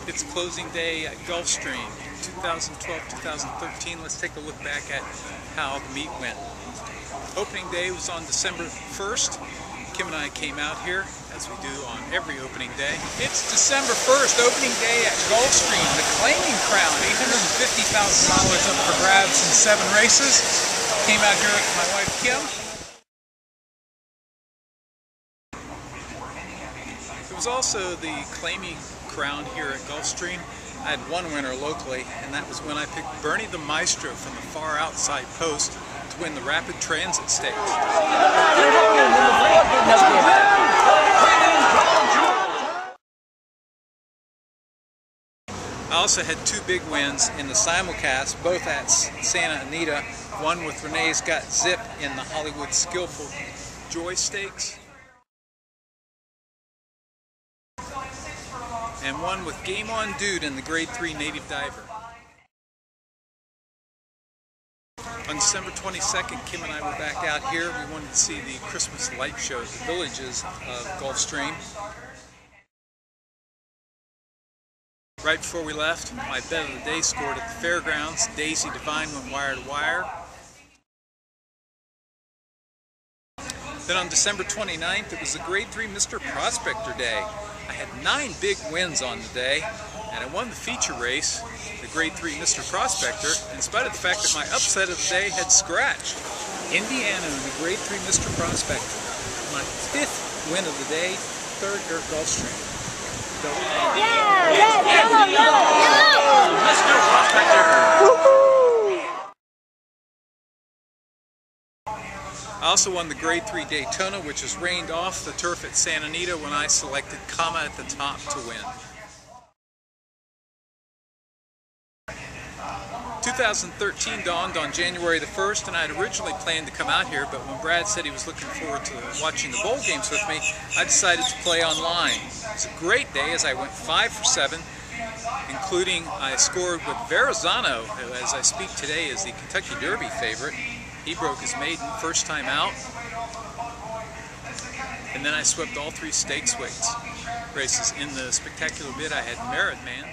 It's closing day at Gulfstream 2012-2013. Let's take a look back at how the meet went. Opening day was on December 1st. Kim and I came out here, as we do on every opening day. It's December 1st, opening day at Gulfstream. The claiming crown, $850,000 up for grabs in 7 races. Came out here with my wife Kim. It was also the claiming crown here at Gulfstream. I had one winner locally, and that was when I picked Bernie the Maestro from the far outside post to win the rapid transit stage. I also had 2 big wins in the simulcast, both at Santa Anita, one with Renee's Got Zip in the Hollywood Skillful Joy Stakes, and one with Game On Dude in the Grade 3 Native Diver. On December 22nd, Kim and I were back out here. We wanted to see the Christmas light show at the villages of Gulfstream. Right before we left, my bet of the day scored at the fairgrounds. Daisy Divine went wire to wire. Then on December 29th, it was the Grade 3 Mr. Prospector Day. I had 9 big wins on the day, and I won the feature race, the Grade 3 Mr. Prospector, in spite of the fact that my upset of the day had scratched. Indiana in the Grade 3 Mr. Prospector. My 5th win of the day, 3rd here at Gulfstream. Mr. Prospector! I also won the Grade 3 Daytona, which was rained off the turf at Santa Anita when I selected Comma at the top to win. 2013 dawned on January the 1st, and I had originally planned to come out here, but when Brad said he was looking forward to watching the bowl games with me, I decided to play online. It was a great day as I went 5 for 7, including I scored with Verrazano, who as I speak today is the Kentucky Derby favorite. He broke his maiden first time out, and then I swept all 3 stakes weights races. In the spectacular bid I had Merit Man.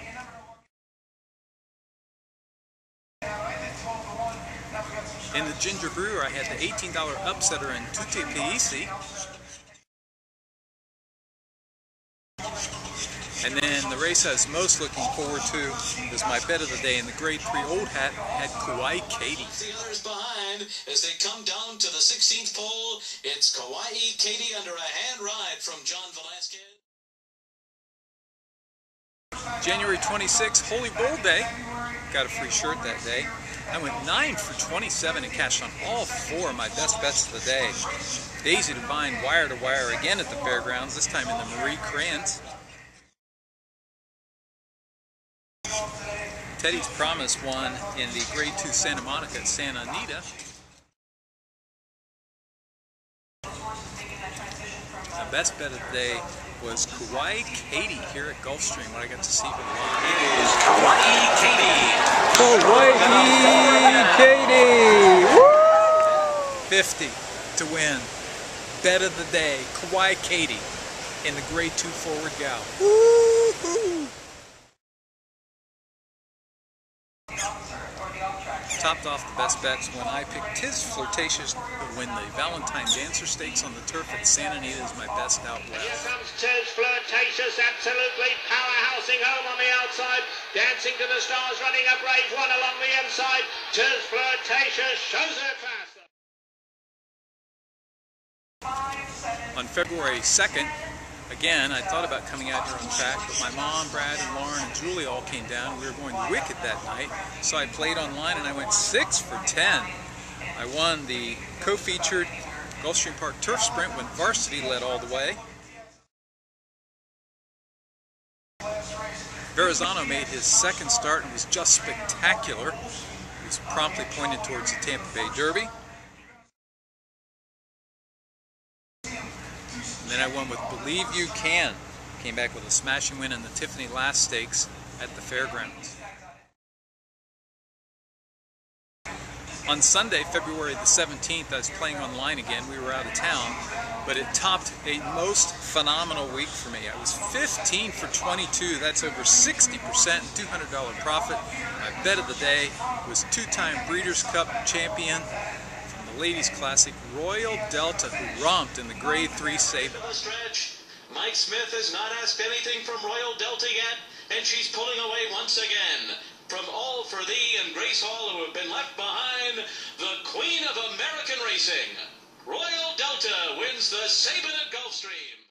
In the Ginger Brewer I had the $18 upsetter in Tutti Paisi. And then the race I was most looking forward to was my bet of the day in the Grade 3 Old Hat, had Kauai Katie. The others behind as they come down to the 16th pole. It's Kauai Katie under a hand ride from John Velasquez. January 26th, Holy Bull Day. Got a free shirt that day. I went 9 for 27 and cashed on all 4 of my best bets of the day. Daisy Divine wire to wire again at the fairgrounds, this time in the Marie Krantz. Teddy's Promise won in the Grade 2 Santa Monica at Santa Anita. My best bet of the day was Kauai Katie here at Gulfstream, when I got to see her live. It is Kauai Katie. Kauai Katie! Woo! 50 to win. Bet of the day, Kauai Katie in the Grade 2 Forward Gal. Woo-hoo! Topped off the best bets when I picked Tiz Flirtatious to win the Valentine Dancer Stakes on the turf at Santa Anita as my best out west. Here comes Tiz Flirtatious, absolutely powerhousing home on the outside, dancing to the stars, running a brave one along the inside. Tiz Flirtatious shows her class. On February 2nd, again, I thought about coming out here on track, but my mom, Brad, and Lauren, and Julie all came down. We were going wicked that night, so I played online and I went 6 for 10. I won the co-featured Gulfstream Park Turf Sprint when Varsity led all the way. Verrazano made his 2nd start and was just spectacular. He was promptly pointed towards the Tampa Bay Derby. Then I won with Believe You Can. Came back with a smashing win in the Tiffany Last Stakes at the fairgrounds. On Sunday, February the 17th, I was playing online again. We were out of town, but it topped a most phenomenal week for me. I was 15 for 22. That's over 60%, $200 profit. My bet of the day was two-time Breeders' Cup champion from the Ladies Classic, Royal Delta, who romped in the Grade 3 Saban. Mike Smith has not asked anything from Royal Delta yet, and she's pulling away once again. From All for Thee and Grace Hall, who have been left behind, the Queen of American Racing, Royal Delta, wins the Saban at Gulfstream.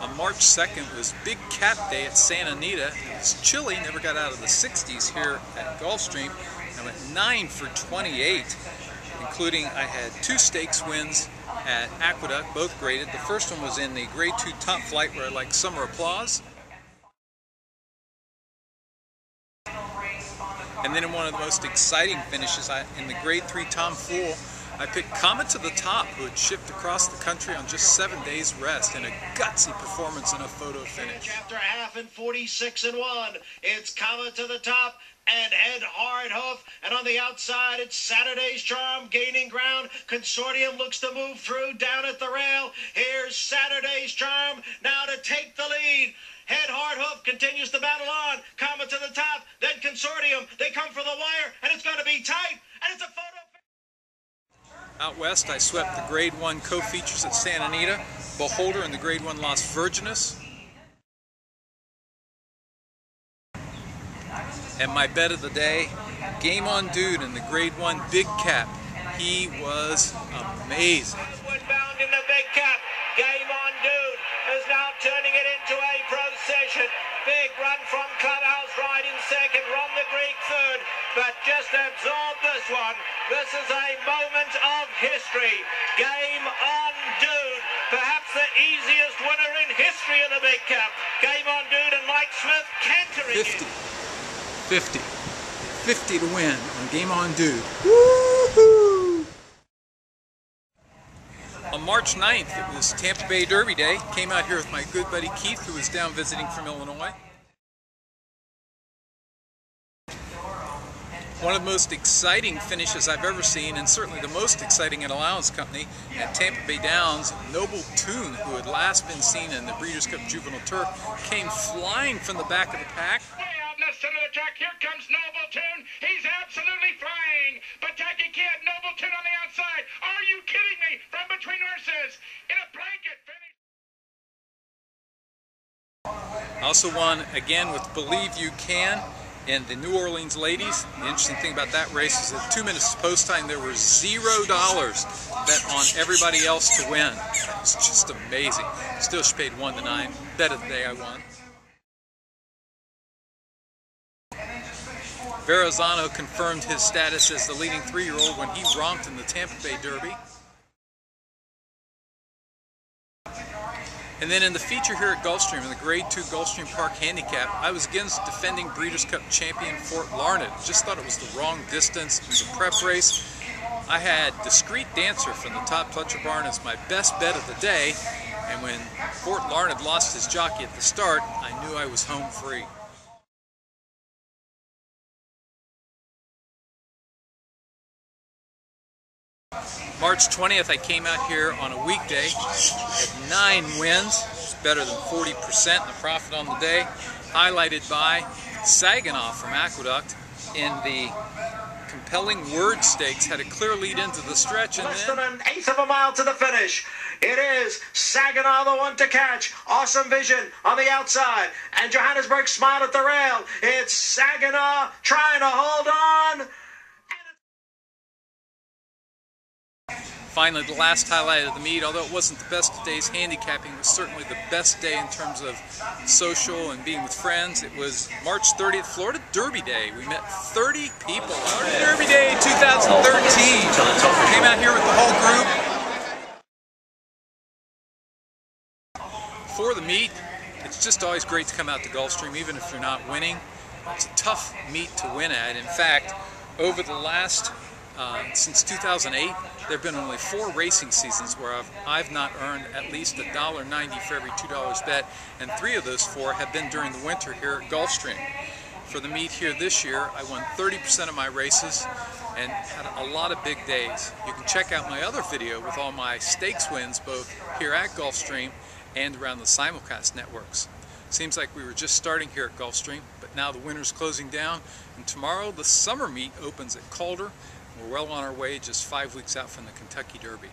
On March 2nd was Big Cap Day at Santa Anita. It was chilly, never got out of the 60s here at Gulfstream. I went 9 for 28, including I had 2 stakes wins at Aqueduct, both graded. The first one was in the Grade 2 Top Flight, where I like Summer Applause. And then in one of the most exciting finishes, in the Grade 3 Tom Fool, I picked Comet to the Top, who had shipped across the country on just 7 days rest in a gutsy performance in a photo finish. After half and 46-1, it's Comet to the Top and Ed Hardhoof, and on the outside it's Saturday's Charm gaining ground. Consortium looks to move through down at the rail. Here's Saturday's Charm now to take the lead. Head Hardhoof continues to battle on. Comet to the Top, then Consortium. They come for the wire, and it's going to be tight, and it's a photo. Out west, I swept the Grade 1 co-features at Santa Anita, Beholder in the Grade 1 Las Virgenes. And my bet of the day, Game On Dude in the Grade 1 Big Cap. He was amazing. Bound in the Big Cap. Game On Dude is now turning it into a procession. Big run from Clubhouse right in second, Ron the Greek third, but just absorb this one. This is a moment of history. Game On Dude, perhaps the easiest winner in history of the Big Cap. Game On Dude and Mike Smith cantering 50 to win on Game On Dude. Woohoo! On March 9th, it was Tampa Bay Derby Day. Came out here with my good buddy Keith, who was down visiting from Illinois. One of the most exciting finishes I've ever seen, and certainly the most exciting at Allowance Company, at Tampa Bay Downs. Noble Toon, who had last been seen in the Breeders' Cup Juvenile Turf, came flying from the back of the pack. Way out in the center of the track, here comes Noble Toon. He's absolutely flying. Kentucky Kid, Noble Toon on the outside. Are you kidding me? From between horses, in a blanket finish. I also won again with Believe You Can in the New Orleans Ladies. The interesting thing about that race is at 2 minutes post time, there were $0 bet on everybody else to win. It's just amazing. Still paid 1 to 9. Bet of the day I won. Verrazano confirmed his status as the leading 3-year-old when he romped in the Tampa Bay Derby. And then in the feature here at Gulfstream, in the Grade 2 Gulfstream Park Handicap, I was against defending Breeders' Cup champion Fort Larned. Just thought it was the wrong distance. It was a prep race. I had Discreet Dancer from the Top Pletcher Barn as my best bet of the day. And when Fort Larned lost his jockey at the start, I knew I was home free. March 20th, I came out here on a weekday, had 9 wins, better than 40% in the profit on the day, highlighted by Saginaw from Aqueduct in the Compelling Word Stakes, had a clear lead into the stretch, and less than an eighth of a mile to the finish. It is Saginaw the one to catch. Awesome Vision on the outside, and Johannesburg Smile at the rail. It's Saginaw trying to hold on. Finally, the last highlight of the meet, although it wasn't the best of days handicapping, it was certainly the best day in terms of social and being with friends. It was March 30th, Florida Derby Day. We met 30 people. Florida Derby Day 2013. Came out here with the whole group. For the meet, it's just always great to come out to Gulfstream, even if you're not winning. It's a tough meet to win at. In fact, over the last since 2008, there have been only 4 racing seasons where I've not earned at least $1.90 for every $2 bet, and 3 of those 4 have been during the winter here at Gulfstream. for the meet here this year. I won 30% of my races and had a lot of big days. You can check out my other video with all my stakes wins both here at Gulfstream and around the simulcast networks. Seems like we were just starting here at Gulfstream, but now the winter's closing down, and tomorrow the summer meet opens at Calder. We're well on our way, just 5 weeks out from the Kentucky Derby.